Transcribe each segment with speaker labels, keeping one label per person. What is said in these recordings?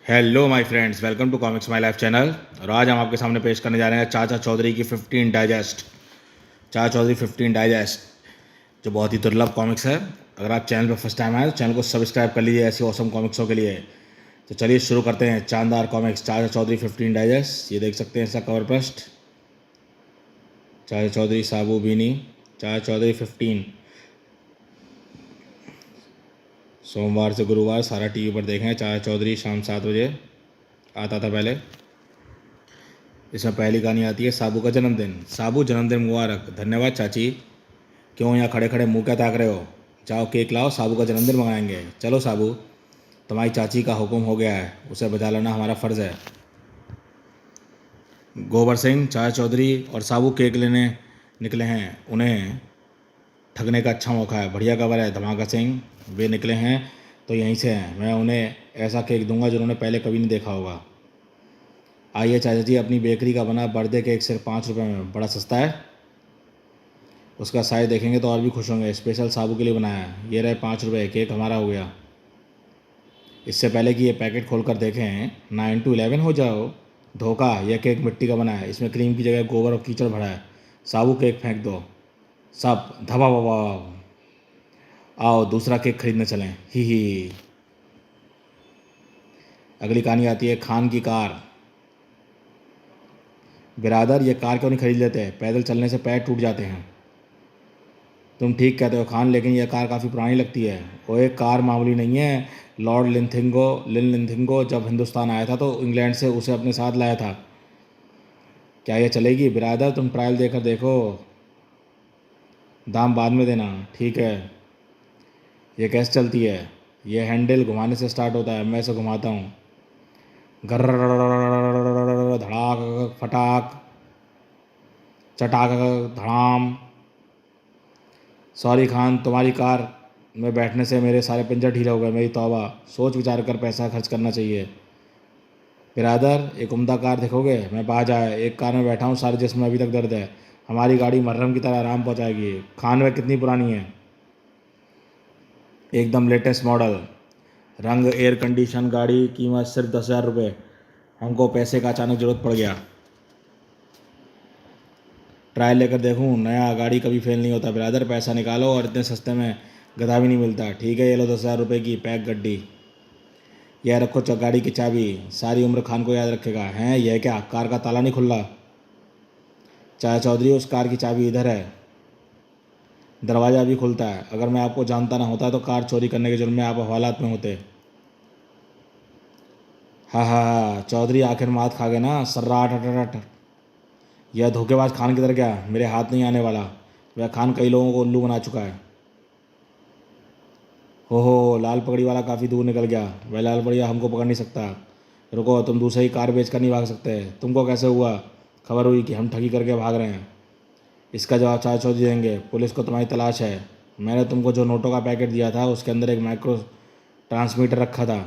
Speaker 1: Hello my friends, welcome to comics my life channel. और आज हम आपके सामने पेश करने जा रहे हैं चाचा चौधरी की 15 डाइजेस्ट। चाचा चौधरी 15 डाइजेस्ट जो बहुत ही दुर्लभ कॉमिक्स है। अगर आप चैनल पर फर्स्ट टाइम आए तो चैनल को सब्सक्राइब कर लीजिए ऐसी औसम कॉमिक्सों के लिए। तो चलिए शुरू करते हैं। शानदार कॉमिक्स चाचा चौधरी 15 डाइजेस्ट। ये देख सकते हैं इसका कवर पृष्ठ। चाचा चौधरी साबू बीनी चाचा चौधरी 15। सोमवार से गुरुवार सारा टीवी पर देखें। चाचा चौधरी शाम 7 बजे आता था पहले। इसमें पहली कहानी आती है साबू का जन्मदिन। साबू जन्मदिन मुबारक। धन्यवाद चाची। क्यों यहाँ खड़े खड़े मुंह क्या ताक रहे हो? जाओ केक लाओ, साबू का जन्मदिन मनाएंगे। चलो साबू, तुम्हारी चाची का हुक्म हो गया है, उसे बजा लाना हमारा फ़र्ज़ है। गोबर सिंह चाचा चौधरी और साबू केक लेने निकले हैं। उन्हें ठगने का अच्छा मौका है। बढ़िया खबर है धमाका सिंह, वे निकले हैं तो यहीं से हैं। मैं उन्हें ऐसा केक दूंगा जो उन्होंने पहले कभी नहीं देखा होगा। आइए चाचा जी, अपनी बेकरी का बना बर्थडे केक सिर्फ 5 रुपये में, बड़ा सस्ता है। उसका साइज देखेंगे तो और भी खुश होंगे। स्पेशल साबू के लिए बनाया है। ये रहे 5 रुपये, केक हमारा हो गया। इससे पहले कि ये पैकेट खोल कर देखें 9 to 11 हो जाओ। धोखा, यह केक मिट्टी का बना है। इसमें क्रीम की जगह गोबर और कीचड़ भरा है। साबू केक फेंक दो। सब धबा बबा। आओ दूसरा केक खरीदने चलें। ही। अगली कहानी आती है खान की कार। बिरादर, ये कार क्यों नहीं खरीद लेते? पैदल चलने से पैर टूट जाते हैं। तुम ठीक कहते हो खान, लेकिन यह कार काफ़ी पुरानी लगती है। वो एक कार मामूली नहीं है। लॉर्ड लिन लिंथिंगो जब हिंदुस्तान आया था तो इंग्लैंड से उसे अपने साथ लाया था। क्या यह चलेगी? बिरादर, तुम ट्रायल देकर देखो, दाम बाद में देना। ठीक है। ये कैसे चलती है? यह हैंडल घुमाने से स्टार्ट होता है। मैं इसे घुमाता हूँ। घर धड़ाक फटाक चटाक धड़ाम। सॉरी खान, तुम्हारी कार में बैठने से मेरे सारे पिंजर ढीले हो गए। मेरी तौबा, सोच विचार कर पैसा खर्च करना चाहिए। बिरादर, एक उम्दा कार देखोगे? मैं बाजा है, एक कार में बैठा हूँ, सारे जिस्म में अभी तक दर्द है। हमारी गाड़ी मर्रम की तरह आराम पहुँचाएगी। खान में कितनी पुरानी है? एकदम लेटेस्ट मॉडल, रंग एयर कंडीशन गाड़ी, कीमत सिर्फ 10,000 रुपये। हमको पैसे का अचानक ज़रूरत पड़ गया। ट्रायल लेकर देखूँ? नया गाड़ी कभी फेल नहीं होता। बिरादर, पैसा निकालो, और इतने सस्ते में गधा भी नहीं मिलता। ठीक है, ये लो 10,000 रुपये की पैक गड्डी। यह रखो गाड़ी की चाबी, सारी उम्र खान को याद रखेगा। हैं, यह क्या? कार का ताला नहीं खुल रहा? चाचा चौधरी, उस कार की चाबी इधर है। दरवाज़ा भी खुलता है। अगर मैं आपको जानता ना होता तो कार चोरी करने के जुर्म में आप हवालात में होते। हा चौधरी, आखिर मात खा गए ना? सर्राट अटट। यह धोखेबाज खान किधर गया? मेरे हाथ नहीं आने वाला। वह खान कई लोगों को उल्लू बना चुका है। हो, लाल पगड़ी वाला काफ़ी दूर निकल गया। वह लाल पगड़िया हमको पकड़ नहीं सकता। रुको, तुम दूसरी कार बेच कर नहीं भाग सकते। तुमको कैसे हुआ खबर हुई कि हम ठगी करके भाग रहे हैं? इसका जवाब चाचा चौधरी देंगे। पुलिस को तुम्हारी तलाश है। मैंने तुमको जो नोटों का पैकेट दिया था उसके अंदर एक माइक्रो ट्रांसमीटर रखा था।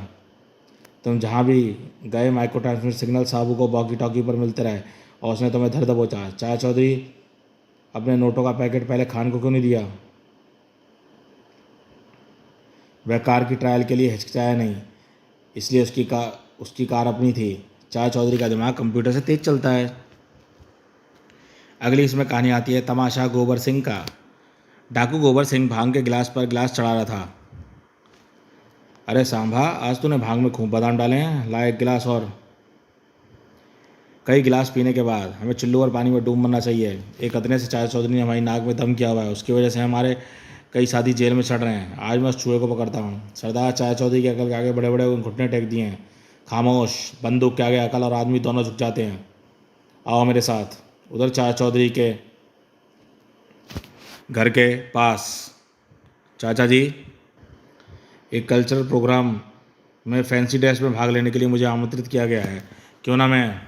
Speaker 1: तुम जहाँ भी गए माइक्रो ट्रांसमीटर सिग्नल साबू को वॉकी टॉकी पर मिलते रहे और उसने तुम्हें धर दबोचा। चाचा चौधरी, अपने नोटों का पैकेट पहले खान को क्यों नहीं दिया? वह कार की ट्रायल के लिए हिचकिचाया नहीं, इसलिए उसकी कार अपनी थी। चाचा चौधरी का दिमाग कंप्यूटर से तेज चलता है। अगली इसमें कहानी आती है तमाशा गोबर सिंह का। डाकू गोबर सिंह भांग के गिलास पर गिलास चढ़ा रहा था। अरे सांभा, आज तूने भांग में खूब बादाम डाले हैं, ला एक गिलास और। कई गिलास पीने के बाद हमें चुल्लू और पानी में डूब मरना चाहिए। एक अदने से चाचा चौधरी ने हमारी नाक में दम किया हुआ है। उसकी वजह से हमारे कई साथी जेल में चढ़ रहे हैं। आज मैं उस चूहे को पकड़ता हूँ। सरदार, चाचा चौधरी के अकल के आगे बड़े बड़े घुटने टेक दिए हैं। खामोश, बंदूक के आगे अकल और आदमी दोनों झुक जाते हैं। आओ मेरे साथ। उधर चाचा चौधरी के घर के पास। चाचा जी, एक कल्चरल प्रोग्राम में फैंसी ड्रेस में भाग लेने के लिए मुझे आमंत्रित किया गया है। क्यों ना मैं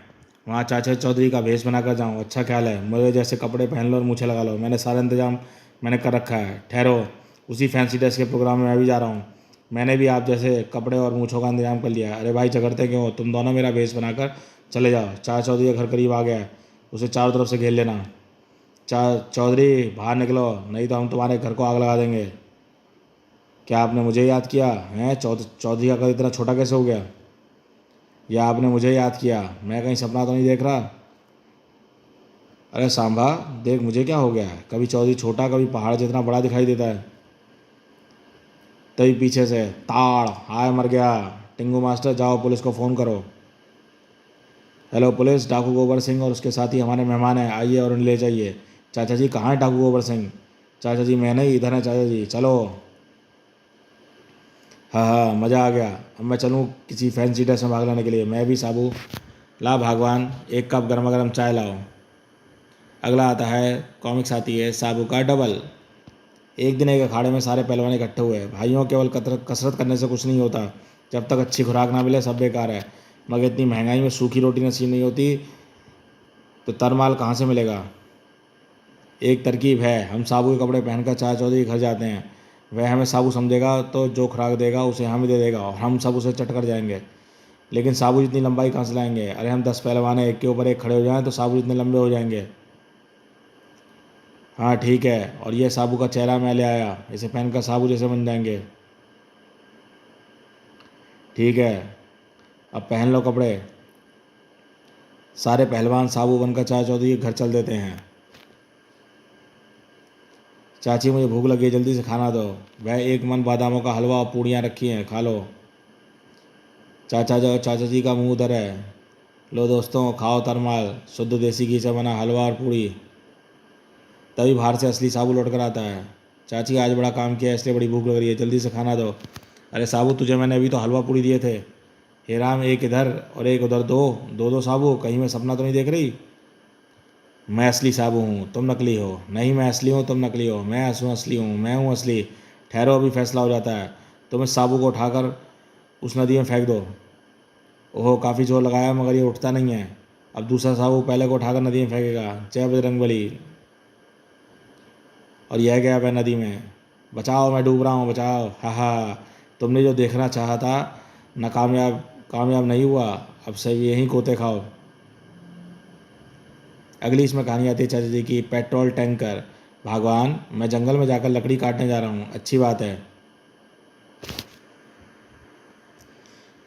Speaker 1: वहाँ चाचा चौधरी का भेष बनाकर जाऊँ? अच्छा ख्याल है। मेरे जैसे कपड़े पहन लो और मूछें लगा लो। मैंने सारा इंतजाम कर रखा है। ठहरो, उसी फैंसी ड्रेस के प्रोग्राम में मैं भी जा रहा हूँ। मैंने भी आप जैसे कपड़े और मूछों का इंतजाम कर लिया है। अरे भाई, झगड़ते क्यों हो? तुम दोनों मेरा भेष बनाकर चले जाओ। चाचा चौधरी का घर करीब आ गया है, उसे चारों तरफ से घेर लेना। चौधरी, बाहर निकलो, नहीं तो हम तुम्हारे घर को आग लगा देंगे। क्या आपने मुझे याद किया है? चौधरी का घर इतना छोटा कैसे हो गया? या आपने मुझे याद किया? मैं कहीं सपना तो नहीं देख रहा? अरे सांभा, देख मुझे क्या हो गया है? कभी चौधरी छोटा, कभी पहाड़ जितना बड़ा दिखाई देता है। तभी पीछे से ताड़, हाय मर गया। टिंगू मास्टर, जाओ पुलिस को फ़ोन करो। हेलो पुलिस, डाकू गोबर सिंह और उसके साथी हमारे मेहमान हैं, आइए और उन्हें ले जाइए। चाचा जी, कहाँ है डाकू गोबर सिंह? चाचा जी, मैं नहीं, इधर है चाचा जी, चलो। हाँ हाँ, मज़ा आ गया। अब मैं चलूँ किसी फैंसी ड्रेस में भाग लेने के लिए। मैं भी साबू। ला भगवान, एक कप गर्मा गर्म चाय लाओ। अगला आता है कॉमिक साथी है साबू का डबल। एक दिन एक अखाड़े में सारे पहलवान इकट्ठे हुए। भाइयों, केवल कसरत करने से कुछ नहीं होता। जब तक अच्छी खुराक ना मिले सब बेकार है। मगर इतनी महंगाई में सूखी रोटी नसीब नहीं होती तो तरमाल कहाँ से मिलेगा? एक तरकीब है, हम साबू के कपड़े पहनकर चाचा चौधरी के घर जाते हैं। वह हमें साबू समझेगा तो जो खुराक देगा उसे हमें दे देगा और हम सब उसे चट कर जाएंगे। लेकिन साबू जितनी लंबाई कहाँ से लाएंगे? अरे हम 10 पहलवान एक के ऊपर एक खड़े हो जाएं तो साबू जितने लंबे हो जाएंगे। हाँ ठीक है, और ये साबू का चेहरा मैं ले आया, इसे पहनकर साबू जैसे बन जाएंगे। ठीक है, अब पहन लो कपड़े। सारे पहलवान साबू बनकर चाचा चौधरी के घर चल देते हैं। चाची, मुझे भूख लगी है, जल्दी से खाना दो। वह एक मन बादामों का हलवा और पूड़ियाँ रखी हैं, खा लो। चाचा जी का मुंह उधर है। लो दोस्तों, खाओ तरमाल, शुद्ध देसी घी से बना हलवा और पूड़ी। तभी बाहर से असली साबू लौट कर आता है। चाची, आज बड़ा काम किया है, इसलिए बड़ी भूख लग रही है, जल्दी से खाना दो। अरे साबू, तुझे मैंने अभी तो हलवा पूड़ी दिए थे। हे राम, एक इधर और एक उधर, दो दो दो साबू, कहीं मैं सपना तो नहीं देख रही? मैं असली साबू हूँ, तुम नकली हो। नहीं, मैं असली हूँ, तुम नकली हो। मैं हूँ असली हूँ, मैं हूँ असली। ठहरो, अभी फैसला हो जाता है। तुम इस साबू को उठाकर उस नदी में फेंक दो। ओहो, काफ़ी जोर लगाया मगर ये उठता नहीं है। अब दूसरा साबू पहले को उठाकर नदी में फेंकेगा। जय बजरंगबली। और यह गया वह नदी में। बचाओ, मैं डूब रहा हूँ, बचाओ। हा हा, तुमने जो देखना चाहा था नाकामयाब कामयाब नहीं हुआ। अब से यहीं कोते खाओ। अगली इसमें कहानी आती है चाचा जी की, पेट्रोल टैंकर। भगवान, मैं जंगल में जाकर लकड़ी काटने जा रहा हूँ। अच्छी बात है।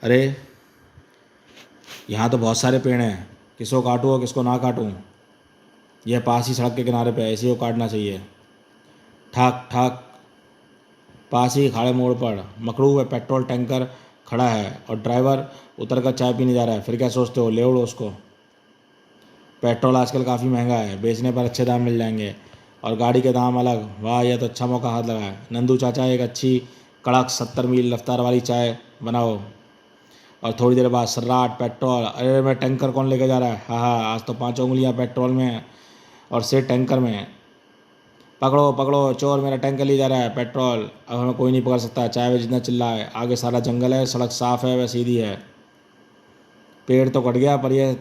Speaker 1: अरे यहाँ तो बहुत सारे पेड़ हैं, किसको काटूँ और किसको ना काटूँ? यह पास ही सड़क के किनारे पे है, इसी को काटना चाहिए। ठाक ठाक, पास ही खाड़े मोड़ पर मकड़ू हुए पेट्रोल टैंकर खड़ा है और ड्राइवर उतर कर चाय पीने जा रहा है। फिर क्या सोचते हो, ले उड़ो उसको। पेट्रोल आजकल काफ़ी महंगा है, बेचने पर अच्छे दाम मिल जाएंगे और गाड़ी के दाम अलग। वाह, यह तो अच्छा मौका हाथ लगा है। नंदू चाचा, एक अच्छी कड़क 70 मील रफ्तार वाली चाय बनाओ। और थोड़ी देर बाद सर्राट पेट्रोल। अरे मैं टैंकर कौन लेके जा रहा है? हाँ हाँ, आज तो 5 उंगलियाँ पेट्रोल में और सिर टैंकर में। पकड़ो पकड़ो, चोर मेरा टैंकर ले जा रहा है पेट्रोल। अब हमें कोई नहीं पकड़ सकता, चाहे वह जितना चिल्लाए। आगे सारा जंगल है, सड़क साफ है, वह सीधी है। पेड़ तो कट गया पर यह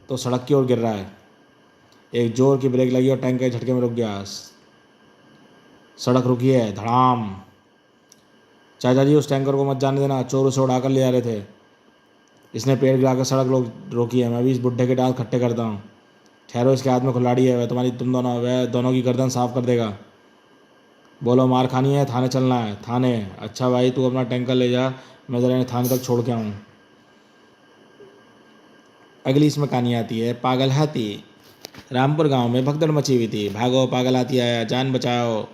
Speaker 1: तो सड़क की ओर गिर रहा है। एक जोर की ब्रेक लगी और टैंकर झटके में रुक गया। सड़क रुकी है, धड़ाम। चाचा जी, उस टैंकर को मत जाने देना, चोर उसे उड़ाकर ले जा रहे थे। इसने पेड़ गिराकर सड़क रोकी है। मैं भी इस बुढ़े के दांत खट्टे करता हूँ। ठहरो, इसके हाथ में कुल्हाड़ी है, वह दोनों की गर्दन साफ कर देगा। बोलो, मार खानी है, थाने चलना है? थाने? अच्छा भाई, तू अपना टैंकर ले जा, मैं ज़रा इन्हें थाने तक छोड़ के आऊँ। अगली इसमें कहानी आती है पागल हाथी। रामपुर गांव में भगदड़ मची हुई थी। भागो, पागल हाथी आया, जान बचाओ।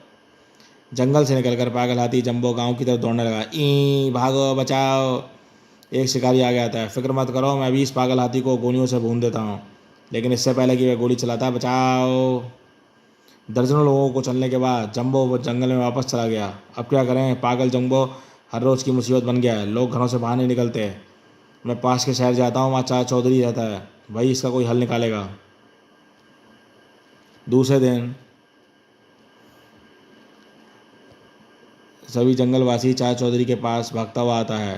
Speaker 1: जंगल से निकलकर पागल हाथी जंबो गांव की तरफ दौड़ने लगा। ई भागो, बचाओ। एक शिकारी आ गया था। फिक्र मत करो, मैं भी इस पागल हाथी को गोलियों से भून देता हूँ, लेकिन इससे पहले कि वह गोली चलाता, बचाओ। दर्जनों लोगों को चलने के बाद जंबो वो जंगल में वापस चला गया। अब क्या करें, पागल जंबो हर रोज़ की मुसीबत बन गया है। लोग घरों से बाहर नहीं निकलते। मैं पास के शहर जाता हूँ, वहाँ चाचा चौधरी रहता है, वही इसका कोई हल निकालेगा। दूसरे दिन सभी जंगलवासी चाचा चौधरी के पास भागता हुआ आता है।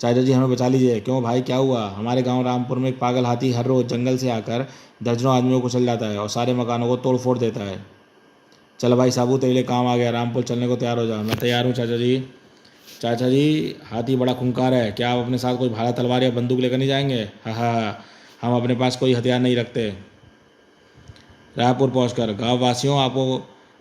Speaker 1: चाचा जी, हमें बचा लीजिए। क्यों भाई, क्या हुआ? हमारे गांव रामपुर में एक पागल हाथी हर रोज़ जंगल से आकर दर्जनों आदमियों को चल जाता है और सारे मकानों को तोड़ फोड़ देता है। चल भाई साबू, तेरे लिए काम आ गया, रामपुर चलने को तैयार हो जा। मैं तैयार हूँ चाचा जी। चाचा जी, हाथी बड़ा खूंखार है, क्या आप अपने साथ कोई भाला तलवार या बंदूक लेकर नहीं जाएंगे? हाँ हाँ, हम अपने पास कोई हथियार नहीं रखते। रायपुर पहुंचकर गांव वासियों,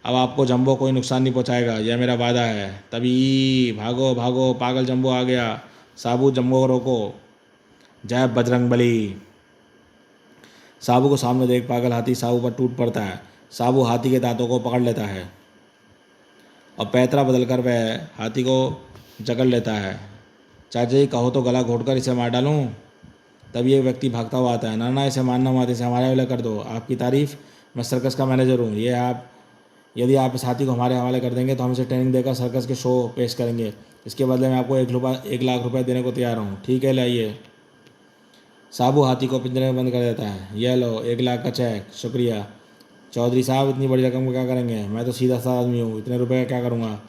Speaker 1: आपको जंबो कोई नुकसान नहीं पहुंचाएगा, यह मेरा वादा है। तभी भागो भागो, पागल जंबो आ गया। साबू, जंबो को रोको। जय बजरंगबली। साबू को सामने देख पागल हाथी साबू पर टूट पड़ता है। साबू हाथी के दांतों को पकड़ लेता है और पैतरा बदलकर वह हाथी को जकड़ लेता है। चाचा जी कहो तो गला घोटकर इसे मार डालूं। तभी एक व्यक्ति भागता हुआ आता है। ना ना, इसे मारना मत, इसे हमारे हवाले कर दो। आपकी तारीफ, मैं सर्कस का मैनेजर हूँ। यदि आप इस हाथी को हमारे हवाले कर देंगे तो हम इसे ट्रेनिंग देकर सर्कस के शो पेश करेंगे। इसके बदले में आपको 1 लाख रुपए देने को तैयार हूँ। ठीक है, लाइए। साबू हाथी को पिंजरे में बंद कर देता है। यह लो 1 लाख का चेक, शुक्रिया। चौधरी साहब, इतनी बड़ी रकम का क्या करेंगे? मैं तो सीधा सा आदमी हूँ, इतने रुपए का क्या करूँगा?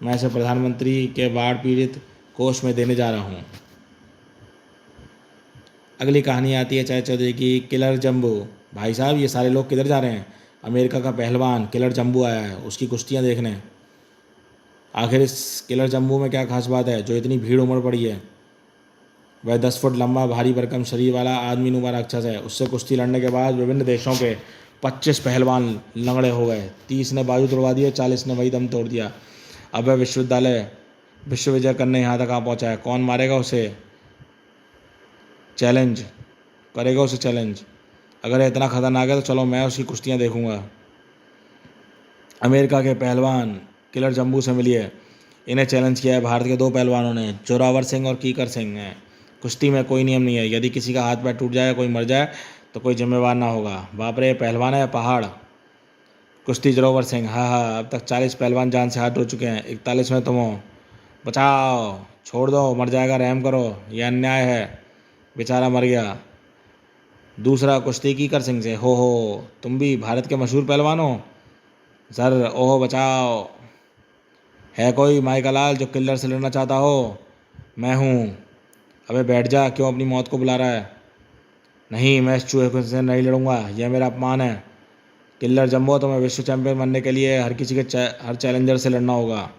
Speaker 1: मैं इसे प्रधानमंत्री के बाढ़ पीड़ित कोष में देने जा रहा हूँ। अगली कहानी आती है चाय चौधरी की, किलर जम्बू। भाई साहब, ये सारे लोग किधर जा रहे हैं? अमेरिका का पहलवान किलर जम्बू आया है, उसकी कुश्तियाँ देखने। आखिर इस किलर जम्बू में क्या खास बात है जो इतनी भीड़ उमड़ पड़ी है? वह 10 फुट लंबा भारी भरकम शरीर वाला आदमी नुमा राक्षस है। उससे कुश्ती लड़ने के बाद विभिन्न देशों के 25 पहलवान लंगड़े हो गए। 30 ने बाजू तोड़वा दिए, 40 ने वही दम तोड़ दिया। अब वह विश्व विजय करने यहाँ तक आ पहुँचा है। कौन मारेगा उसे? चैलेंज करेगा उसे चैलेंज। अगर ये इतना खतरनाक है तो चलो मैं उसकी कुश्तियाँ देखूंगा। अमेरिका के पहलवान किलर जम्बू से मिलिए। इन्हें चैलेंज किया है भारत के 2 पहलवानों ने, जोरावर सिंह और कीकर सिंह ने। कुश्ती में कोई नियम नहीं है। यदि किसी का हाथ पैर टूट जाए, कोई मर जाए तो कोई जिम्मेवार ना होगा। बाप रे, पहलवान है पहाड़। कुश्ती जोरावर सिंह। हाँ हाँ, अब तक 40 पहलवान जान से हाथ धो चुके हैं, 41वें तुम हो। बचाओ, छोड़ दो, मर जाएगा, रहम करो, यह अन्याय है। बेचारा मर गया। दूसरा कुश्ती कीकर सिंह से। हो, तुम भी भारत के मशहूर पहलवान हो? सर, ओहो बचाओ। है कोई माई का लाल जो किल्लर से लड़ना चाहता हो? मैं हूँ। अबे बैठ जा, क्यों अपनी मौत को बुला रहा है? नहीं, मैं इस चूहे से नहीं लड़ूंगा, यह मेरा अपमान है। किल्लर जम्बो, तुम्हें विश्व चैंपियन बनने के लिए हर चैलेंजर से लड़ना होगा।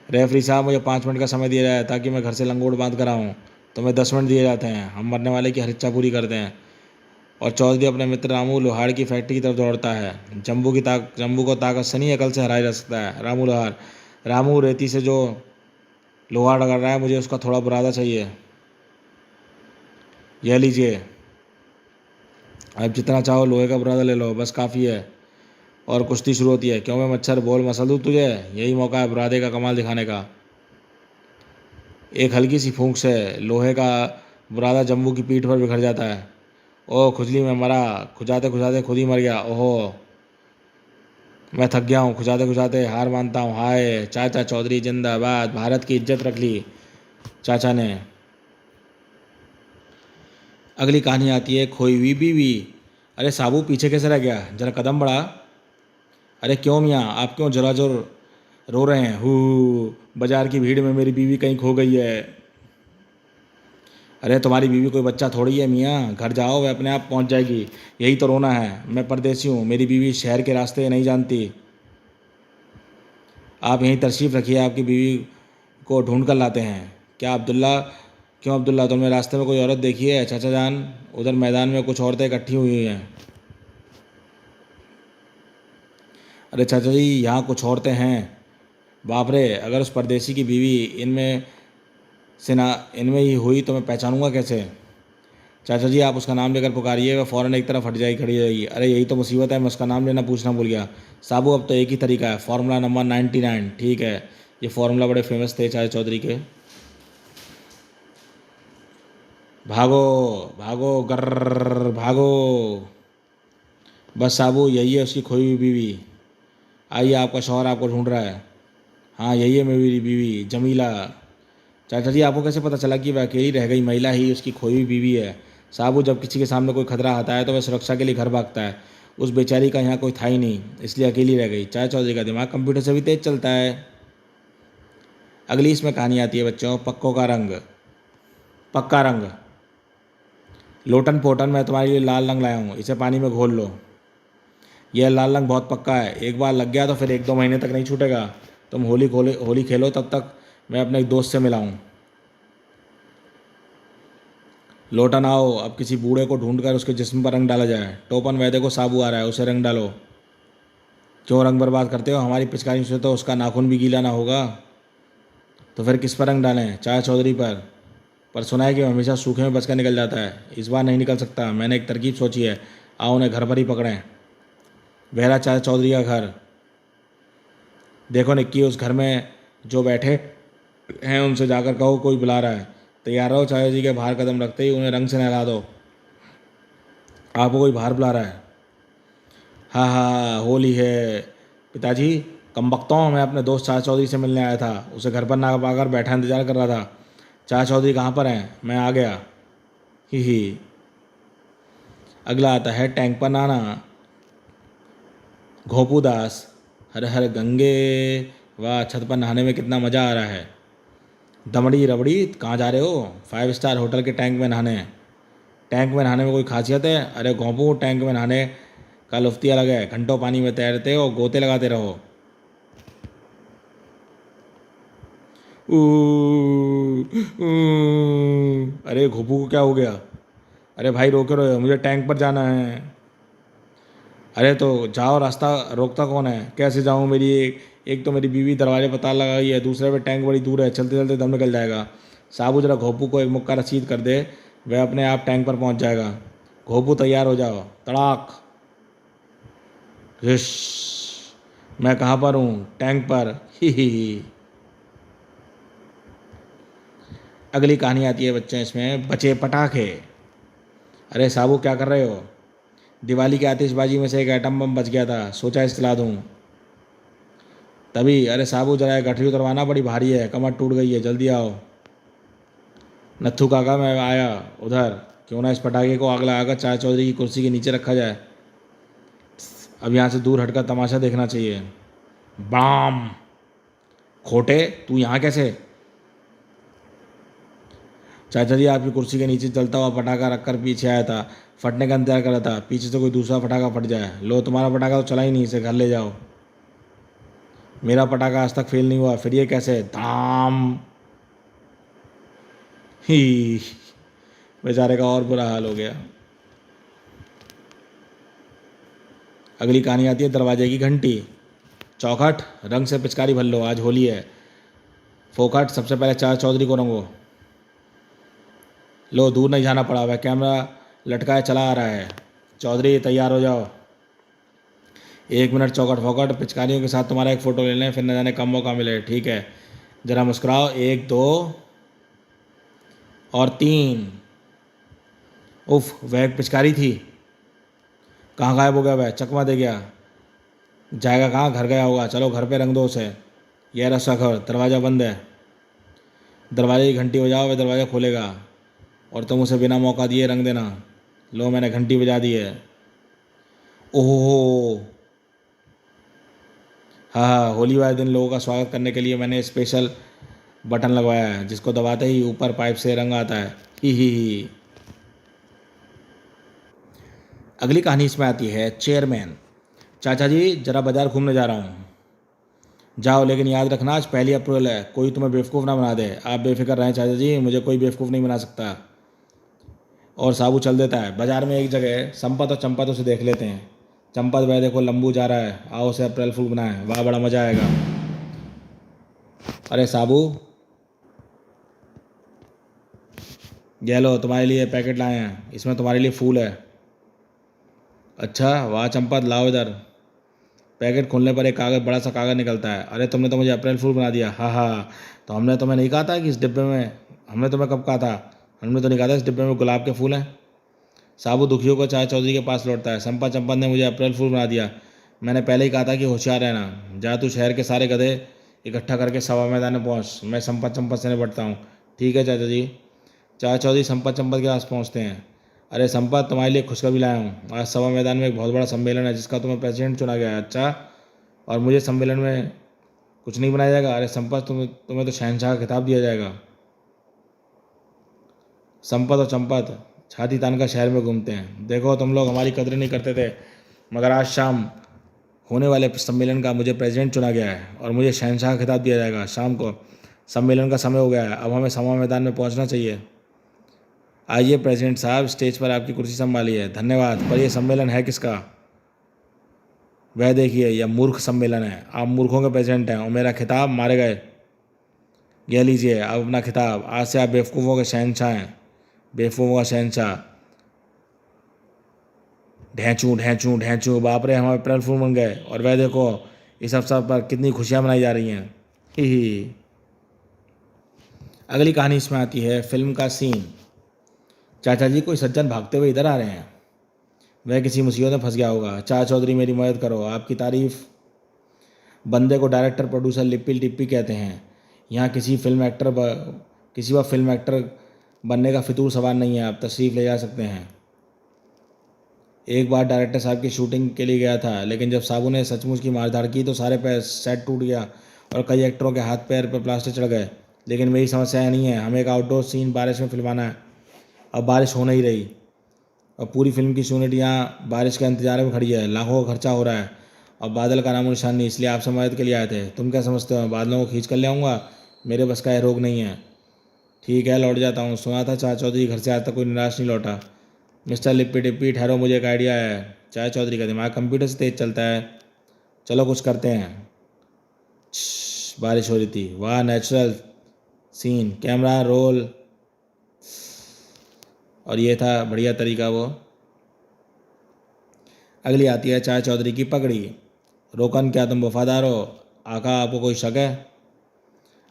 Speaker 1: रेफरी साहब, मुझे 5 मिनट का समय दिया जाए ताकि मैं घर से लंगोट बांध कर आऊँ। तुम्हें 10 मिनट दिए जाते हैं। हम मरने वाले की हर इच्छा पूरी करते हैं। और चौधरी अपने मित्र रामू लोहार की फैक्ट्री की तरफ दौड़ता है। जम्बू को ताकत से नहीं, अकल से हराया जा सकता है। रामू लोहार। रामू, रेती से जो लोहा रगड़ रहा है, मुझे उसका थोड़ा बुरादा चाहिए। यह लीजिए। अब जितना चाहो लोहे का बुरादा ले लो, बस काफ़ी है। और कुश्ती शुरू होती है। क्यों मैं मच्छर बोल मसल दूँ तुझे? यही मौका है बुरादे का कमाल दिखाने का। एक हल्की सी फूंक से लोहे का बुरादा जम्बू की पीठ पर बिखर जाता है। ओह खुजली में मरा, खुजाते खुजाते खुद ही मर गया। ओहो, मैं थक गया हूँ, खुजाते खुजाते हार मानता हूँ। हाय चाचा चौधरी जिंदाबाद, भारत की इज्जत रख ली चाचा ने। अगली कहानी आती है खोई हुई बीवी। अरे साबू, पीछे कैसे रह गया? जरा कदम बढ़ा। अरे क्यों मियाँ, आप क्यों जरा जोर रो रहे हैं? बाजार की भीड़ में मेरी बीवी कहीं खो गई है। अरे तुम्हारी बीवी कोई बच्चा थोड़ी है मियाँ, घर जाओ, वह अपने आप पहुँच जाएगी। यही तो रोना है। मैं परदेसी हूँ, मेरी बीवी शहर के रास्ते नहीं जानती। आप यहीं तशरीफ़ रखिए, आपकी बीवी को ढूंढ कर लाते हैं। क्या अब्दुल्ला? क्यों अब्दुल्ला, तुमने रास्ते में कोई औरत देखी है? चाचा जान, उधर मैदान में कुछ औरतें इकट्ठी हुई हैं। अरे चाचा जी, यहाँ कुछ औरतें हैं। बाप रे, अगर उस परदेसी की बीवी इनमें ही हुई तो मैं पहचानूंगा कैसे? चाचा जी, आप उसका नाम लेकर पुकारिए, वह फ़ौरन एक तरफ हट जाएगी, खड़ी रहेगी। अरे यही तो मुसीबत है, मैं उसका नाम लेना पूछना भूल गया। साबू, अब तो एक ही तरीका है, फार्मूला नंबर 99। ठीक है, ये फार्मूला बड़े फेमस थे चाचा चौधरी के। भागो भागो गर्र भागो। बस साबू, यही है उसकी खोई हुई बीवी। आइए, आपका शौहर आपको ढूंढ रहा है। हाँ, यही है मेरी बीवी जमीला। चाचा जी, आपको कैसे पता चला कि वह अकेली रह गई महिला ही उसकी खोई हुई बीवी है? साबू, जब किसी के सामने कोई खतरा आता है तो वह सुरक्षा के लिए घर भागता है। उस बेचारी का यहाँ कोई था ही नहीं, इसलिए अकेली रह गई। चाचा चौधरी का दिमाग कंप्यूटर से भी तेज चलता है। अगली इसमें कहानी आती है बच्चों, पक्कों का रंग। पक्का रंग। लोटन पोटन, मैं तुम्हारे लिए लाल रंग लाया हूँ, इसे पानी में घोल लो। यह लाल रंग बहुत पक्का है, एक बार लग गया तो फिर 1-2 महीने तक नहीं छूटेगा। तुम होली खेलो, तब तक मैं अपने एक दोस्त से मिला हूँ। लोटन आओ, अब किसी बूढ़े को ढूंढकर उसके जिस्म पर रंग डाला जाए। टोपन, वैद्य को साबू आ रहा है, उसे रंग डालो। क्यों रंग बर्बाद करते हो? हमारी पिचकारी से तो उसका नाखून भी गीला ना होगा। तो फिर किस पर रंग डालें? चाचा चौधरी पर। पर सुना है कि वो हमेशा सूखे में बचकर निकल जाता है। इस बार नहीं निकल सकता। मैंने एक तरकीब सोची है, आओ उन्हें घर पर ही पकड़ें। बहरा चाचा चौधरी का घर। देखो निक्की, उस घर में जो बैठे हैं उनसे जाकर कहो कोई बुला रहा है। तैयार रहो। चाचा जी के बाहर कदम रखते ही उन्हें रंग से नहला दो। आपको कोई बाहर बुला रहा है। हाँ हाँ हाँ, होली है पिताजी। कमबख्तों, मैं अपने दोस्त चाचा चौधरी से मिलने आया था। उसे घर पर ना पाकर बैठा इंतजार कर रहा था। चाचा चौधरी कहाँ पर हैं? मैं आ गया। ही। अगला आता है टैंक पर नाना। घोपू दास। हर हर गंगे। वाह, छत पर नहाने में कितना मज़ा आ रहा है। दमड़ी रबड़ी, कहाँ जा रहे हो? 5 स्टार होटल के टैंक में नहाने। टैंक में नहाने में कोई खासियत है? अरे घोंपू, टैंक में नहाने का लुफ्त ही अलग है। घंटों पानी में तैरते हो, गोते लगाते रहो। ऊ, ऊ, अरे घोपू को क्या हो गया? अरे भाई रोके रहो, मुझे टैंक पर जाना है। अरे तो जाओ, रास्ता रोकता कौन है? कैसे जाऊँ? मेरी एक तो मेरी बीवी दरवाजे पर ताला लगाई है, दूसरे पे टैंक बड़ी दूर है, चलते चलते दम निकल जाएगा। साबू जरा घोपू को एक मुक्का रसीद कर दे, वह अपने आप टैंक पर पहुंच जाएगा। घोपू तैयार हो जाओ। तड़ाक। रिश। मैं कहाँ पर हूँ? टैंक पर। ही। अगली कहानी आती है बच्चे इसमें, बचे पटाखे। अरे साबू क्या कर रहे हो? दिवाली की आतिशबाजी में से एक एटम बम बच गया था, सोचा इसला दूँ। तभी अरे साबू जरा गठरी उतरवाना, बड़ी भारी है, कमर टूट गई है, जल्दी आओ। नत्थू काका मैं आया उधर। क्यों ना इस पटाखे को आग लगाकर चाचा चौधरी की कुर्सी के नीचे रखा जाए। अब यहाँ से दूर हटकर तमाशा देखना चाहिए। बाम। खोटे, तू यहाँ कैसे? चाचा जी आपकी कुर्सी के नीचे जलता हुआ पटाखा रखकर पीछे आया था, फटने का इंतजार कर रहा था, पीछे से कोई दूसरा पटाखा फट जाए। लो, तुम्हारा पटाखा तो चला ही नहीं, इसे घर ले जाओ। मेरा पटाखा आज तक फेल नहीं हुआ, फिर ये कैसे? धाम। ही। बेचारे का और बुरा हाल हो गया। अगली कहानी आती है दरवाजे की घंटी। चौखट, रंग से पिचकारी भर लो, आज होली है। फोकट, सबसे पहले चाचा चौधरी को रंगो। लो, दूर नहीं जाना पड़ा, वह कैमरा लटकाए चला आ रहा है। चौधरी तैयार हो जाओ। 1 मिनट। चौखट फोकट, पिचकारियों के साथ तुम्हारा एक फ़ोटो ले लें, फिर न जाने कब मौका मिले। ठीक है, जरा मुस्कुराओ। 1 2 और 3। उफ, वह एक पिचकारी थी। कहाँ गायब हो गया वह? चकमा दे गया। जाएगा कहाँ? घर गया होगा। चलो घर पे रंग दो उसे। यह रहा घर, दरवाज़ा बंद है। दरवाजे की घंटी बजाओ, वह दरवाज़ा खोलेगा और तुम उसे बिना मौका दिए रंग देना। लो, मैंने घंटी बजा दी है। ओहो। हाँ हाँ, होली वाले दिन लोगों का स्वागत करने के लिए मैंने स्पेशल बटन लगवाया है, जिसको दबाते ही ऊपर पाइप से रंग आता है। ही। अगली कहानी इसमें आती है चेयरमैन। चाचा जी जरा बाजार घूमने जा रहा हूँ। जाओ, लेकिन याद रखना आज 1 अप्रैल है, कोई तुम्हें बेवकूफ़ ना बना दे। आप बेफिक्र रहें चाचा जी, मुझे कोई बेवकूफ़ नहीं बना सकता। और साबू चल देता है। बाजार में एक जगह संपत और चंपत उसे देख लेते हैं। चंपत, वह देखो लंबू जा रहा है, आओ उसे अप्रैल फूल बनाए, वाह बड़ा मज़ा आएगा। अरे साबू, ये लो तुम्हारे लिए पैकेट लाए हैं, इसमें तुम्हारे लिए फूल है। अच्छा वाह चंपत, लाओ इधर। पैकेट खोलने पर एक कागज़, बड़ा सा कागज़ निकलता है। अरे तुमने तो मुझे अप्रैल फूल बना दिया। हाँ हाँ, तो हमने तुम्हें नहीं कहा था कि इस डिब्बे में, हमने तुम्हें कब कहा था? हमने तो नहीं कहा था इस डिब्बे में गुलाब के फूल हैं। साबू दुखियों को चाचा चौधरी के पास लौटता है। संपत चंपत ने मुझे अप्रैल फूल बना दिया, मैंने पहले ही कहा था कि होशियार रहना। जा तू शहर के सारे गधे इकट्ठा करके सभा मैदान में पहुँच, मैं संपत चंपत से निपटता हूँ। ठीक है चाचा जी। चाचा चौधरी संपत चंपत के पास पहुँचते हैं। अरे संपत, तुम्हारे लिए खुशखबरी लाया हूँ, आज सभा मैदान में एक बहुत बड़ा सम्मेलन है जिसका तुम्हें प्रेसिडेंट चुना गया है। अच्छा, और मुझे सम्मेलन में कुछ नहीं बनाया जाएगा? अरे संपत, तुम्हें तो शहनशाह का खिताब दिया जाएगा। संपत और चंपत छाती तान कर शहर में घूमते हैं। देखो तुम लोग हमारी कदर नहीं करते थे, मगर आज शाम होने वाले सम्मेलन का मुझे प्रेसिडेंट चुना गया है और मुझे शहनशाह का खिताब दिया जाएगा। शाम को सम्मेलन का समय हो गया है, अब हमें सभा मैदान में पहुंचना चाहिए। आइए प्रेसिडेंट साहब, स्टेज पर आपकी कुर्सी संभालिए। धन्यवाद। पर यह सम्मेलन है किसका? वह देखिए, यह मूर्ख सम्मेलन है। आप मूर्खों के प्रेसिडेंट हैं और मेरा खिताब मारे गए। यह लीजिए अब अपना खिताब, आज से आप बेवकूफ़ों के शहंशाह हैं, बेवकूफ़ों का शहंशाह। ढैंचू ढैंचू ढैंचू, बाप रे हम अप्रैल फूल बन गए, और वह देखो इस अवसर पर कितनी खुशियाँ मनाई जा रही हैं। ही। अगली कहानी इसमें आती है फिल्म का सीन। चाचा जी कोई सज्जन भागते हुए इधर आ रहे हैं। वह किसी मुसीबत में फंस गया होगा। चाचा चौधरी मेरी मदद करो, आपकी तारीफ। बंदे को डायरेक्टर प्रोड्यूसर लिप्पी टिप्पी कहते हैं। यहाँ किसी व फिल्म एक्टर बनने का फितूर सवाल नहीं है, आप तशरीफ़ ले जा सकते हैं। एक बार डायरेक्टर साहब की शूटिंग के लिए गया था, लेकिन जब साबू ने सचमुच की मारधाड़ की तो सारे पैर सेट टूट गया और कई एक्टरों के हाथ पैर पर प्लास्टर चढ़ गए। लेकिन मेरी समस्या यह नहीं है, हमें एक आउटडोर सीन बारिश में फिल्माना है। अब बारिश हो नहीं रही और पूरी फिल्म की यूनिट यहाँ बारिश के इंतजार में खड़ी है। लाखों का खर्चा हो रहा है और बादल का नामो निशान नहीं, इसलिए आपसे मदद के लिए आए थे। तुम क्या समझते हो बादलों को खींच कर ले आऊँगा? मेरे बस का यह रोग नहीं है। ठीक है, लौट जाता हूँ। सुना था चाचा चौधरी घर से आज तक कोई निराश नहीं लौटा। मिस्टर लिप्पी टिप्पी ठहरो, मुझे एक आइडिया है। चाचा चौधरी का दिमाग कंप्यूटर से तेज चलता है। चलो कुछ करते हैं। बारिश हो रही थी। वाह नेचुरल सीन, कैमरा रोल। और ये था बढ़िया तरीका वो। अगली आती है चाचा चौधरी की पगड़ी। रोकन क्या तुम वफादार हो? आका आपको कोई शक है?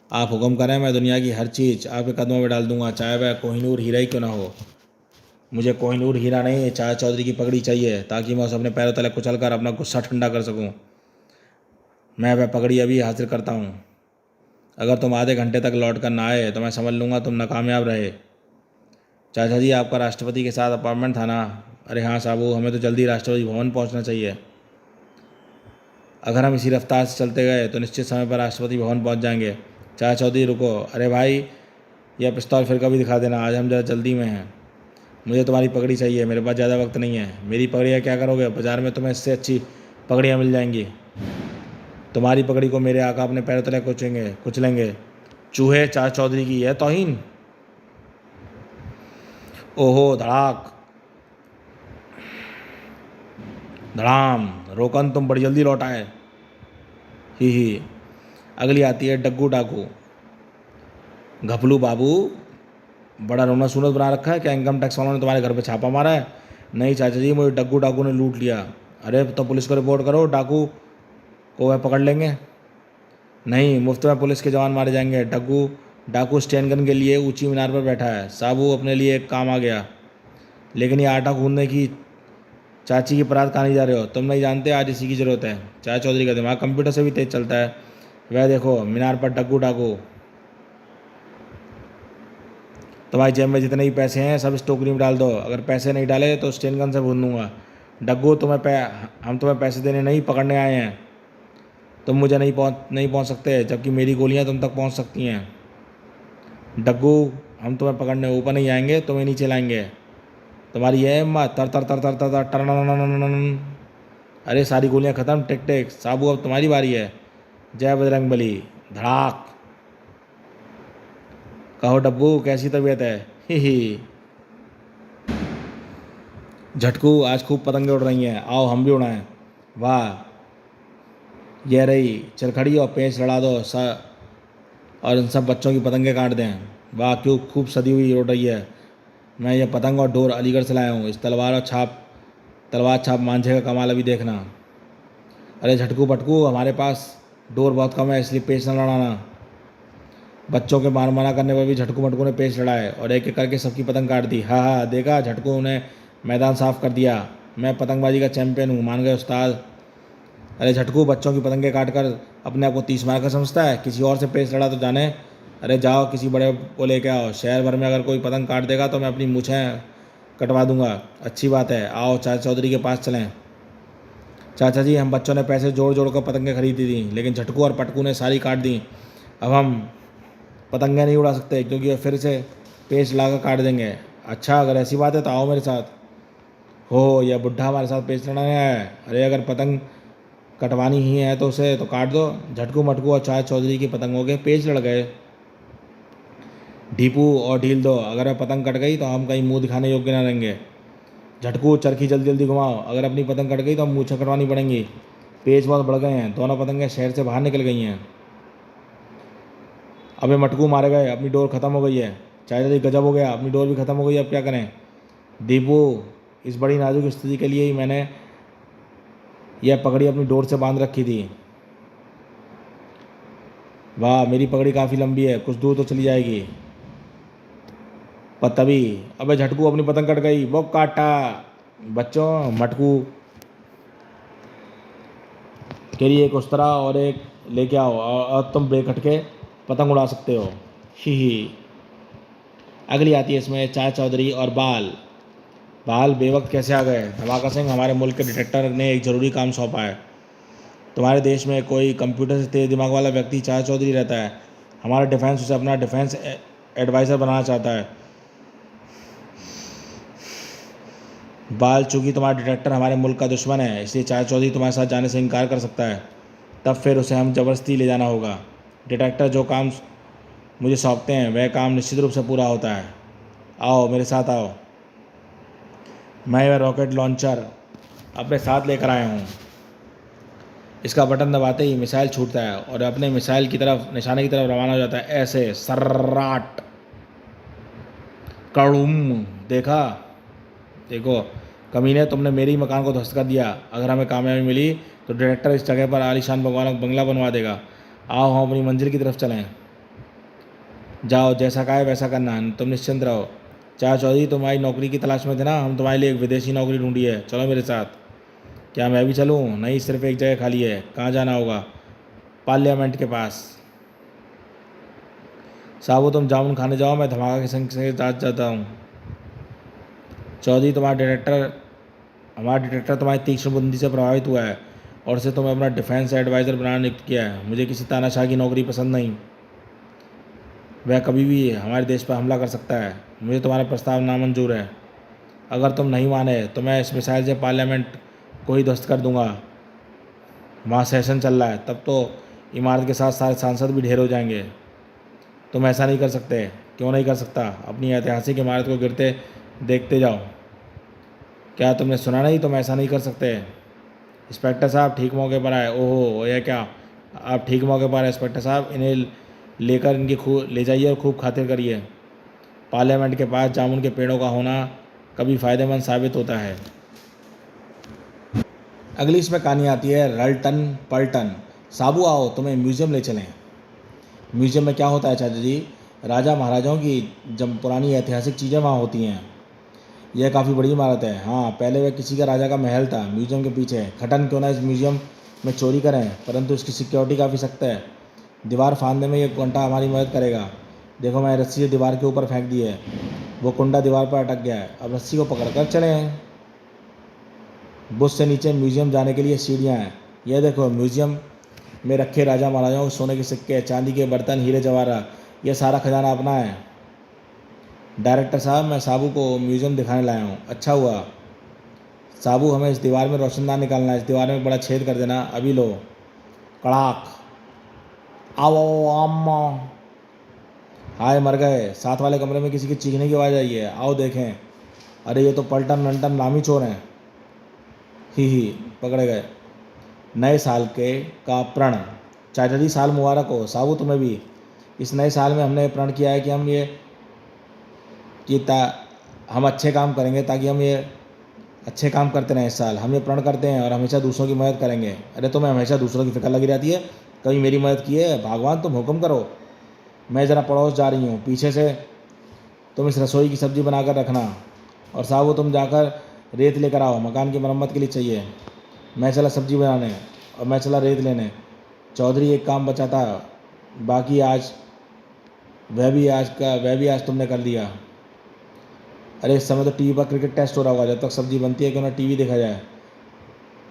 Speaker 1: आप हुक्म करें, मैं दुनिया की हर चीज़ आपके कदमों में डाल दूंगा, चाहे वह कोहिनूर हीरा ही क्यों ना हो। मुझे कोहिनूर हीरा नहीं, चाचा चौधरी की पगड़ी चाहिए, ताकि मैं उसे अपने पैरों तले कुचल कर अपना गुस्सा ठंडा कर सकूं। मैं वह पगड़ी अभी हासिल करता हूं। अगर तुम आधे घंटे तक लौट कर ना आए तो मैं समझ लूँगा तुम नाकामयाब रहे। चाचा जी आपका राष्ट्रपति के साथ अपॉइंटमेंट था ना? अरे हाँ साबू, हमें तो जल्दी राष्ट्रपति भवन पहुँचना चाहिए। अगर हम इसी रफ्तार से चलते गए तो निश्चित समय पर राष्ट्रपति भवन पहुँच जाएंगे। चाचा चौधरी रुको, अरे भाई यह पिस्तौल फिर कभी दिखा देना, आज हम ज़रा जल्दी में हैं। मुझे तुम्हारी पगड़ी चाहिए, मेरे पास ज़्यादा वक्त नहीं है। मेरी पगड़ियाँ क्या करोगे? बाज़ार में तुम्हें इससे अच्छी पगड़ियाँ मिल जाएंगी। तुम्हारी पगड़ी को मेरे आका अपने पैरों तले कुचलेंगे। चूहे, चाचा चौधरी की यह तौहीन। ओहो धड़ाक धड़ाम, रोकन तुम बड़ी जल्दी लौट आए। ही। अगली आती है डग्गू डाकू। घपलू बाबू, बड़ा रोना सूरत बना रखा है क्या? इनकम टैक्स वालों ने तुम्हारे घर पे छापा मारा है? नहीं चाचा जी, मुझे डग्गू डाकू ने लूट लिया। अरे तो पुलिस को रिपोर्ट करो, डाकू को वह पकड़ लेंगे। नहीं, मुफ्त में पुलिस के जवान मारे जाएंगे। डग्गू डाकू स्टैंड गन के लिए ऊंची मीनार पर बैठा है। साबू अपने लिए एक काम आ गया। लेकिन ये आटा गूंदने की चाची की परात कहानी जा रहे हो? तुम नहीं जानते आज इसी की ज़रूरत है। चाचा चौधरी का दिमाग कंप्यूटर से भी तेज चलता है। वह देखो मीनार पर डग्गू डाकू। तुम्हारी जेब में जितने भी पैसे हैं सब इस टोकरी में डाल दो। अगर पैसे नहीं डाले तो स्टेन गन से भून दूंगा। डग्गू हम तुम्हें पैसे देने नहीं, पकड़ने आए हैं। तुम मुझे नहीं पहुंच सकते, जबकि मेरी गोलियां तुम तक पहुंच सकती हैं। डग्गू हम तुम्हें पकड़ने ऊपर नहीं आएंगे, तुम्हें नीचे लाएंगे। तुम्हारी ये हिम्मत? तर तर तर तर तर तर टरननननननन। अरे सारी गोलियां खत्म, टिक टिक। साबू अब तुम्हारी बारी है। जय बजरंगबली। धड़ाक। कहो डब्बू कैसी तबीयत है? ही। झटकू आज खूब पतंगे उड़ रही हैं, आओ हम भी उड़ाएं। वाह, यह रही चरखड़ी और पेंच लड़ा दो और इन सब बच्चों की पतंगे काट दें। वाह क्यों खूब सदी हुई उड़ रही है। मैं यह पतंग और डोर अलीगढ़ से लाया हूँ। इस तलवार छाप मांझे का कमाल अभी देखना। अरे झटकू पटकू, हमारे पास डोर बहुत कम है, इसलिए पेच न लड़ाना। बच्चों के मना करने पर भी झटकू मटकू ने पेच लड़ाए और एक एक करके सबकी पतंग काट दी। हाँ हाँ देखा, झटकू ने मैदान साफ कर दिया। मैं पतंगबाजी का चैंपियन हूँ, मान गए उस्ताद। अरे झटकू बच्चों की पतंगे काट कर अपने आप को 30 मार कर समझता है? किसी और से पेच लड़ा तो जाने। अरे जाओ किसी बड़े को लेके आओ। शहर भर में अगर कोई पतंग काट देगा तो मैं अपनी मूछें कटवा दूंगा। अच्छी बात है, आओ चाचा चौधरी के पास चलें। चाचा जी हम बच्चों ने पैसे जोड़ जोड़ कर पतंगें खरीदी थी, लेकिन झटकू और पटकू ने सारी काट दी। अब हम पतंगे नहीं उड़ा सकते क्योंकि वे फिर से पेच ला कर काट देंगे। अच्छा अगर ऐसी बात है तो आओ मेरे साथ। हो यह बुढ़ा हमारे साथ पेच लड़ाने आया है। अरे अगर पतंग कटवानी ही है तो उसे तो काट दो। झटकू मटकू और चाचा चौधरी की पतंगों के पेच लड़ गए। ढीपू और ढील दो, अगर वह पतंग कट गई तो हम कहीं मुंह दिखाने योग्य न रहेंगे। झटकू चरखी जल्दी जल्दी घुमाओ, अगर अपनी पतंग कट गई तो हम मूछें कटवानी पड़ेंगी। पेच बहुत बढ़ गए हैं, दोनों पतंगें शहर से बाहर निकल गई हैं। अबे मटकू मारे गए, अपनी डोर ख़त्म हो गई है। चाचा गजब हो गया, अपनी डोर भी ख़त्म हो गई, अब क्या करें। दीपू, इस बड़ी नाजुक स्थिति के लिए ही मैंने यह पगड़ी अपनी डोर से बांध रखी थी। वाह, मेरी पगड़ी काफ़ी लंबी है, कुछ दूर तो चली जाएगी। पर तभी अबे झटकू, अपनी पतंग कट गई, वो काटा। बच्चों, मटकू के लिए एक उस्तरा और एक लेके आओ, और अब तुम बेखट के पतंग उड़ा सकते हो। ही। अगली आती है इसमें चाचा चौधरी और बाल। बाल बेवक्त कैसे आ गए? धमाका सिंह, हमारे मुल्क के डिटेक्टर ने एक ज़रूरी काम सौंपा है। तुम्हारे देश में कोई कंप्यूटर से तेज दिमाग वाला व्यक्ति चाचा चौधरी रहता है। हमारा डिफेंस उसे अपना डिफेंस एडवाइज़र बनाना चाहता है। बाल, चूंकि तुम्हारा डिटेक्टर हमारे मुल्क का दुश्मन है, इसलिए चाचा चौधरी तुम्हारे साथ जाने से इनकार कर सकता है। तब फिर उसे हम ज़बरदस्ती ले जाना होगा। डिटेक्टर जो काम मुझे सौंपते हैं वह काम निश्चित रूप से पूरा होता है। आओ मेरे साथ आओ। मैं वह रॉकेट लॉन्चर अपने साथ लेकर आया हूँ। इसका बटन दबाते ही मिसाइल छूटता है और अपने मिसाइल की तरफ, निशाने की तरफ रवाना हो जाता है। ऐसे सर्राट कड़ूम। देखा? देखो कमीने, तुमने मेरी मकान को ध्वस्त कर दिया। अगर हमें कामयाबी मिली तो डायरेक्टर इस जगह पर आलीशान बंगला बनवा देगा। आओ हम अपनी मंजिल की तरफ चलें। जाओ, जैसा कहा है वैसा करना, तुम निश्चिंत रहो। चाचा चौधरी, तुम्हारी नौकरी की तलाश में थे ना, हम तुम्हारे लिए एक विदेशी नौकरी ढूंढी है, चलो मेरे साथ। क्या मैं भी चलूँ? नहीं, सिर्फ एक जगह खाली है। कहाँ जाना होगा? पार्लियामेंट के पास। साहब, तुम जामुन खाने जाओ, मैं धमाका के संग से साथ जाता हूँ। चौधरी, हमारा डिटेक्टर तुम्हारी तीक्ष्ण बुद्धि से प्रभावित हुआ है और उसे तुम्हें अपना डिफेंस एडवाइज़र बनाना नियुक्त किया है। मुझे किसी तानाशाह की नौकरी पसंद नहीं। वह कभी भी हमारे देश पर हमला कर सकता है। मुझे तुम्हारा प्रस्ताव नामंजूर है। अगर तुम नहीं माने तो मैं इस मिसाइल से पार्लियामेंट को ही ध्वस्त कर दूंगा। वहाँ सेशन चल रहा है, तब तो इमारत के साथ सारे सांसद भी ढेर हो जाएंगे। तुम ऐसा नहीं कर सकते। क्यों नहीं कर सकता? अपनी ऐतिहासिक इमारत को गिरते देखते जाओ। क्या तुमने सुना नहीं? तुम ऐसा नहीं कर सकते। इंस्पेक्टर साहब, ठीक मौके पर आए। ओहो, यह क्या? आप ठीक मौके पर आए इंस्पेक्टर साहब। इन्हें लेकर ले जाइए और खूब खातिर करिए। पार्लियामेंट के पास जामुन के पेड़ों का होना कभी फ़ायदेमंद साबित होता है। अगली इसमें कहानी आती है रल्टन पल्टन। साबू, आओ तुम्हें म्यूज़ियम ले चलें। म्यूज़ियम में क्या होता है चाचा जी? राजा महाराजाओं की जब पुरानी ऐतिहासिक चीज़ें वहाँ होती हैं। यह काफ़ी बड़ी इमारत है। हाँ, पहले वह किसी का राजा का महल था। म्यूज़ियम के पीछे है। खटन क्यों ना इस म्यूज़ियम में चोरी करें, परंतु इसकी सिक्योरिटी काफ़ी सख्त है। दीवार फाड़ने में यह कुंडा हमारी मदद करेगा। देखो, मैं रस्सी से दीवार के ऊपर फेंक दी है, वो कुंडा दीवार पर अटक गया है। अब रस्सी को पकड़कर चलें। बुश से नीचे म्यूज़ियम जाने के लिए सीढ़ियाँ हैं। यह देखो, म्यूज़ियम में रखे राजा महाराजाओं के सोने के सिक्के, चांदी के बर्तन, हीरे जवाहरात, यह सारा खजाना अपना है। डायरेक्टर साहब, मैं साबू को म्यूज़ियम दिखाने लाया हूँ। अच्छा हुआ। साबू, हमें इस दीवार में रोशनदान निकालना है। इस दीवार में बड़ा छेद कर देना। अभी लो। कड़ाक। आओ अम्मा। हाय, मर गए। साथ वाले कमरे में किसी की चीखने की आवाज़ आई है। आओ देखें। अरे, ये तो पलटन नंटन नामी चोर हैं। ही, पकड़े गए। नए साल का प्रण। चाचा जी, साल मुबारक हो। साबू, तुम्हें भी। इस नए साल में हमने प्रण किया है कि हम अच्छे काम करेंगे, ताकि हम ये अच्छे काम करते रहें। इस साल हम ये प्रण करते हैं और हमेशा दूसरों की मदद करेंगे। अरे, तुम्हें हमेशा दूसरों की फिक्र लगी रहती है, कभी मेरी मदद की है? भगवान, तुम हुक्म करो। मैं ज़रा पड़ोस जा रही हूँ, पीछे से तुम इस रसोई की सब्ज़ी बनाकर रखना। और साहब, तुम जाकर रेत लेकर आओ, मकान की मरम्मत के लिए चाहिए। मैं चला सब्ज़ी बनाने और मैं चला रेत लेने। चौधरी, एक काम बचा था, बाकी आज वह भी आज तुमने कर दिया। अरे, इस समय तो टीवी पर क्रिकेट टेस्ट हो रहा होगा। जब तक सब्ज़ी बनती है क्यों ना टीवी देखा जाए।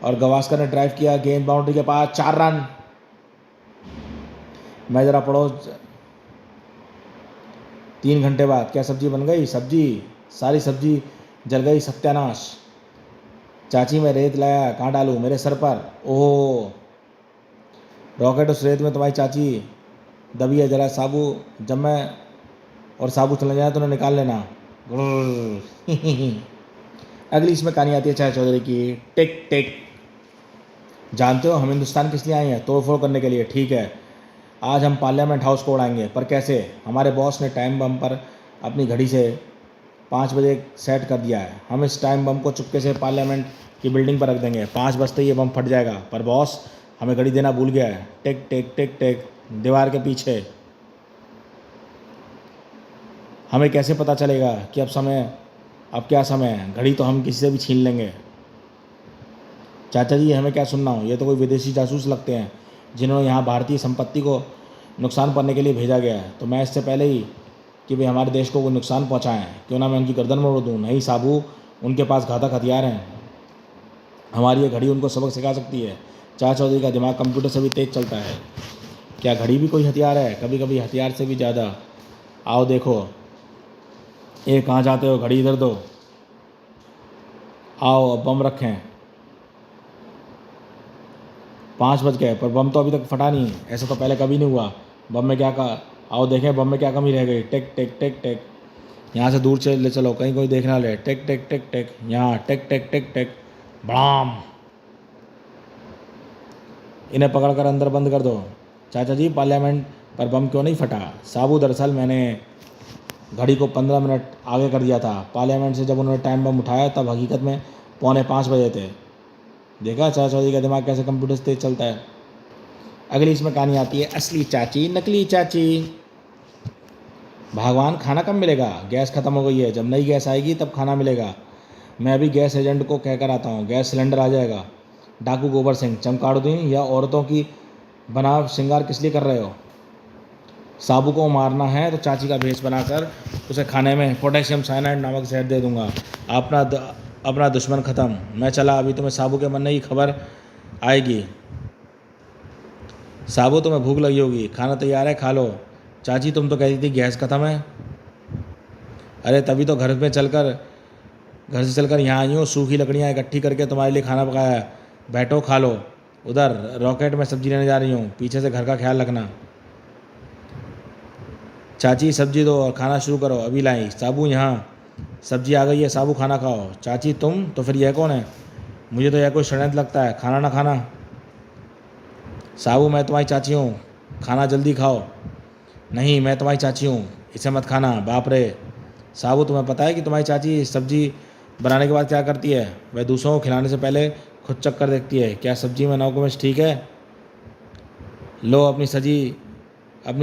Speaker 1: और गवास्कर ने ड्राइव किया, गेंद बाउंड्री के पास, 4 रन। मैं ज़रा पड़ोस। 3 घंटे बाद क्या सब्ज़ी बन गई? सारी सब्ज़ी जल गई, सत्यानाश। चाची, मैं रेत लाया, कहाँ डालूँ? मेरे सर पर। ओह, रॉकेट उस रेत में तुम्हारी चाची दबी है। जरा साबू, जब मैं और साबू चले जाए तो उन्हें निकाल लेना। अगली इसमें कहानी आती है चाचा चौधरी की। टिक टिक। जानते हो हम हिंदुस्तान किस लिए आए हैं? तोड़ फोड़ करने के लिए। ठीक है, आज हम पार्लियामेंट हाउस को उड़ाएंगे। पर कैसे? हमारे बॉस ने टाइम बम पर अपनी घड़ी से 5 बजे सेट कर दिया है। हम इस टाइम बम को चुपके से पार्लियामेंट की बिल्डिंग पर रख देंगे। 5 बजते ही ये बम फट जाएगा। पर बॉस हमें घड़ी देना भूल गया है। टिक टिक टिक टिक, दीवार के पीछे। हमें कैसे पता चलेगा कि अब क्या समय है? घड़ी तो हम किसी से भी छीन लेंगे। चाचा जी, हमें क्या सुनना हो? ये तो कोई विदेशी जासूस लगते हैं जिन्होंने यहाँ भारतीय संपत्ति को नुकसान करने के लिए भेजा गया है। तो मैं इससे पहले ही कि वे हमारे देश को कोई नुकसान पहुँचाएँ, क्यों ना मैं उनकी गर्दन मोड़ दूँ। नहीं साबू, उनके पास घातक हथियार हैं। हमारी ये घड़ी उनको सबक सिखा सकती है। चाचा चौधरी का दिमाग कंप्यूटर से भी तेज चलता है। क्या घड़ी भी कोई हथियार है? कभी कभी हथियार से भी ज़्यादा। आओ देखो। ये कहाँ जाते हो? घड़ी इधर दो। आओ अब बम रखें। 5 बज गए पर बम तो अभी तक फटा नहीं। ऐसा तो पहले कभी नहीं हुआ। बम में क्या का आओ देखें बम में क्या कमी रह गई। टिक टिक टिक टिक, यहाँ से दूर ले चलो, कहीं कोई देखना ले। टिक टिक टिक टिक, यहाँ टिक टिक टिक टिक, बड़ाम। इन्हें पकड़ कर अंदर बंद कर दो। चाचा जी, पार्लियामेंट पर बम क्यों नहीं फटा? साबू, दरअसल मैंने घड़ी को 15 मिनट आगे कर दिया था। पार्लियामेंट से जब उन्होंने टाइम बम उठाया तब हकीकत में 4:45 बजे थे। देखा चाचा चौधरी का दिमाग कैसे कंप्यूटर से तेज चलता है। अगली इसमें कहानी आती है, असली चाची नकली चाची। भगवान, खाना कब मिलेगा? गैस ख़त्म हो गई है। जब नई गैस आएगी तब खाना मिलेगा। मैं अभी गैस एजेंट को कहकर आता हूँ, गैस सिलेंडर आ जाएगा। डाकू गोबर सिंह, चमकादुद्दीन या औरतों की बना श्रृंगार किस लिए कर रहे हो? साबू को मारना है तो चाची का भेष बनाकर उसे खाने में पोटेशियम साइनाइड नामक जहर दे दूंगा। अपना दुश्मन ख़त्म। मैं चला, अभी तुम्हें साबू के मरने की खबर आएगी। साबू, तुम्हें भूख लगी होगी, खाना तैयार है, खा लो। चाची, तुम तो कहती थी गैस ख़त्म है। अरे तभी तो घर से चलकर यहाँ आई हूँ। सूखी लकड़ियाँ इकट्ठी करके तुम्हारे लिए खाना पकाया है। बैठो, खा लो। उधर रॉकेट में सब्जी लेने जा रही हूँ, पीछे से घर का ख्याल रखना। चाची, सब्जी दो और खाना शुरू करो, अभी लाई। साबू, यहाँ सब्जी आ गई है, साबू खाना खाओ। चाची, तुम तो फिर यह कौन है? मुझे तो यह कोई षड्यंत्र लगता है। खाना ना खाना। साबू, मैं तुम्हारी चाची हूँ, खाना जल्दी खाओ। नहीं, मैं तुम्हारी चाची हूँ, इसे मत खाना। बाप रे। साबू, तुम्हें पता है कि तुम्हारी चाची सब्जी बनाने के बाद क्या करती है? वह दूसरों को खिलाने से पहले खुद चख कर देखती है, क्या सब्जी में नमक मिर्च ठीक है। लो अपनी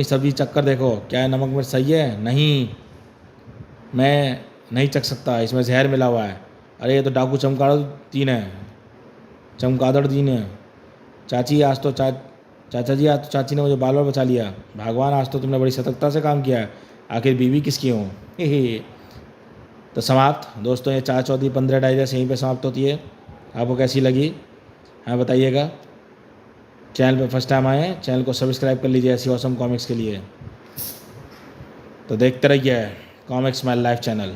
Speaker 1: सब्जी चख कर देखो, क्या नमक मिर्च सही है? नहीं, मैं नहीं चख सकता, इसमें जहर मिला हुआ है। अरे ये तो डाकू चमगादड़ दीन है। चाचा जी, आज तो चाची ने मुझे बार बार बचा लिया। भगवान, आज तो तुमने बड़ी सतर्कता से काम किया है। आखिर बीवी किसकी हूँ? तो समाप्त दोस्तों, ये चाचा चौधरी 15 डाइजेस्ट यहीं पे समाप्त होती है। आपको कैसी लगी हाँ बताइएगा। चैनल पे फर्स्ट टाइम आए हैं, चैनल को सब्सक्राइब कर लीजिए ऐसी ऑसम कॉमिक्स के लिए। तो देखते रहिए कॉमिक्स माय लाइफ चैनल।